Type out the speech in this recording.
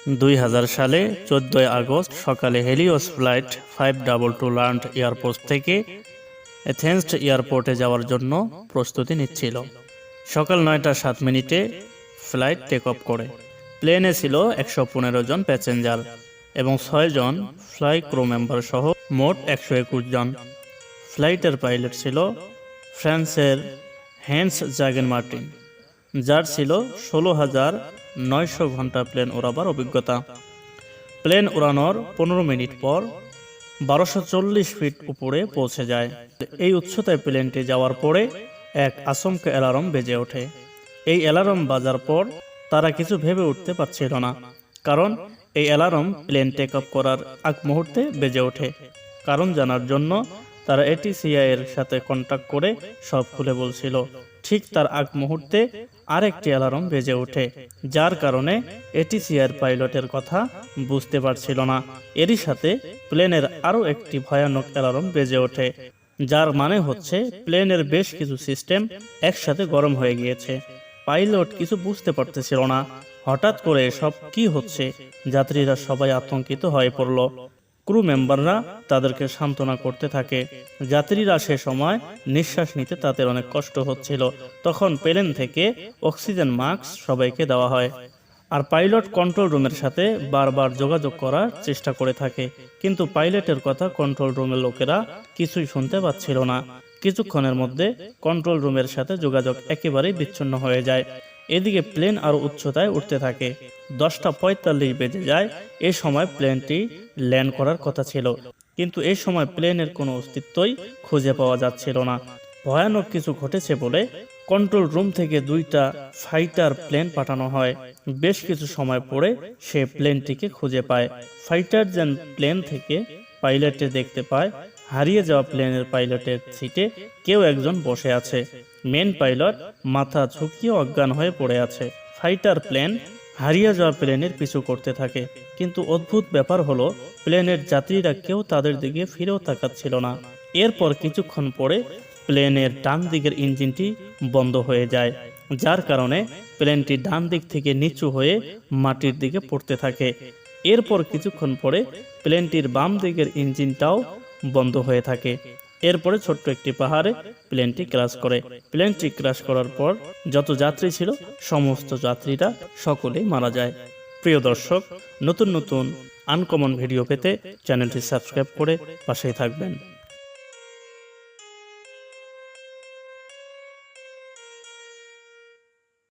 2000 সালে 14 আগস্ট সকালে Helios flight 522 land airport থেকে এথেন্স এয়ারপোর্টে যাওয়ার জন্য প্রস্তুতি নিচ্ছিল। সকাল 9টা 7 মিনিটে ফ্লাইট টেক অফ করে। প্লেনে ছিল 115 জন প্যাসেঞ্জার এবং 6 জন ফ্লাই ক্রু মেম্বার সহ মোট 121 জন। ফ্লাইটের পাইলট ছিল ফ্রান্সের হেন্স জাগেন মার্টিন, যার ছিল 16,900 ঘন্টা প্লেন ওড়াবার অভিজ্ঞতা। প্লেন ওড়ানোর 15 মিনিট পর 1240 ফিট উপরে পৌঁছে যায়। এই উচ্চতায় প্লেনটি যাওয়ার পরে এক আচমকা অ্যালার্ম বেজে ওঠে। এই অ্যালার্ম বাজার পর তারা কিছু ভেবে উঠতে পারছিল না, কারণ এই অ্যালার্ম প্লেন টেক অফ করার আগ মুহূর্তে বেজে ওঠে। কারণ জানার জন্য তারা এটিসিআই এর সাথে কন্ট্যাক্ট করে সব খুলে বলছিল। ঠিক তার আগ মুহূর্তে আরেকটি অ্যালার্ম বেজে ওঠে, যার কারণে এটিসিআই পাইলটের কথা বুঝতে পারছিল না। এরই সাথে প্লেনের আরও একটি ভয়ানক অ্যালার্ম বেজে ওঠে, যার মানে হচ্ছে প্লেনের বেশ কিছু সিস্টেম একসাথে গরম হয়ে গিয়েছে। পাইলট কিছু বুঝতে পারতেছিল না, হঠাৎ করে সব কি হচ্ছে। যাত্রীরা সবাই আতঙ্কিত হয়ে পড়ল। ক্রু মেম্বাররা তাদেরকে সান্ত্বনা করতে থাকে। যাত্রীরা সে সময় নিঃশ্বাস নিতে তাদের অনেক কষ্ট হচ্ছিল। তখন প্লেন থেকে অক্সিজেন মাস্ক সবাইকে দেওয়া হয়। আর পাইলট কন্ট্রোল রুমের সাথে বারবার যোগাযোগ করার চেষ্টা করে থাকে, কিন্তু পাইলটের কথা কন্ট্রোল রুমের লোকেরা কিছুই শুনতে পাচ্ছিল না। কিছুক্ষণের মধ্যে কন্ট্রোল রুমের সাথে যোগাযোগ একেবারেই বিচ্ছিন্ন হয়ে যায়। এদিকে প্লেন আরো উচ্চতায় উঠতে থাকে। 10টা 45 বেজে যায়। এ সময় প্লেনটি ল্যান্ড করার কথা ছিল, কিন্তু এই সময় প্লেনের কোনো অস্তিত্বই খুঁজে পাওয়া যাচ্ছিল না। ভয়ানক কিছু ঘটেছে বলে কন্ট্রোল রুম থেকে 2টা ফাইটার প্লেন পাঠানো হয়। বেশ কিছু সময় পরে সে প্লেনটিকে খুঁজে পায়। ফাইটার জেন প্লেন থেকে পাইলটে দেখতে পায় হারিয়ে যাওয়া প্লেনের পাইলটের সিটে কেউ একজন বসে আছে। মেন পাইলট মাথা ঝুঁকিয়ে অজ্ঞান হয়ে পড়ে আছে। ফাইটার প্লেন হারিয়ে যাওয়া প্লেনের পিছু করতে থাকে, কিন্তু অদ্ভুত ব্যাপার হলো প্লেনের যাত্রীরা কেউ তাদের দিকে ফিরেও তাকাচ্ছিল না। এরপর কিছুক্ষণ পরে প্লেনের ডান দিকের ইঞ্জিনটি বন্ধ হয়ে যায়, যার কারণে প্লেনটি ডান দিক থেকে নিচু হয়ে মাটির দিকে পড়তে থাকে। এরপর কিছুক্ষণ পরে প্লেনটির বাম দিকের ইঞ্জিনটাও বন্ধ হয়ে থাকে। এরপরে ছোট্ট একটি পাহাড়ে প্লেনটি ক্র্যাশ করে। প্লেনটি ক্র্যাশ করার পর যত যাত্রী ছিল সমস্ত যাত্রীরা সকলেই মারা যায়। প্রিয় দর্শক, নতুন নতুন আনকমন ভিডিও পেতে চ্যানেলটি সাবস্ক্রাইব করে পাশেই থাকবেন।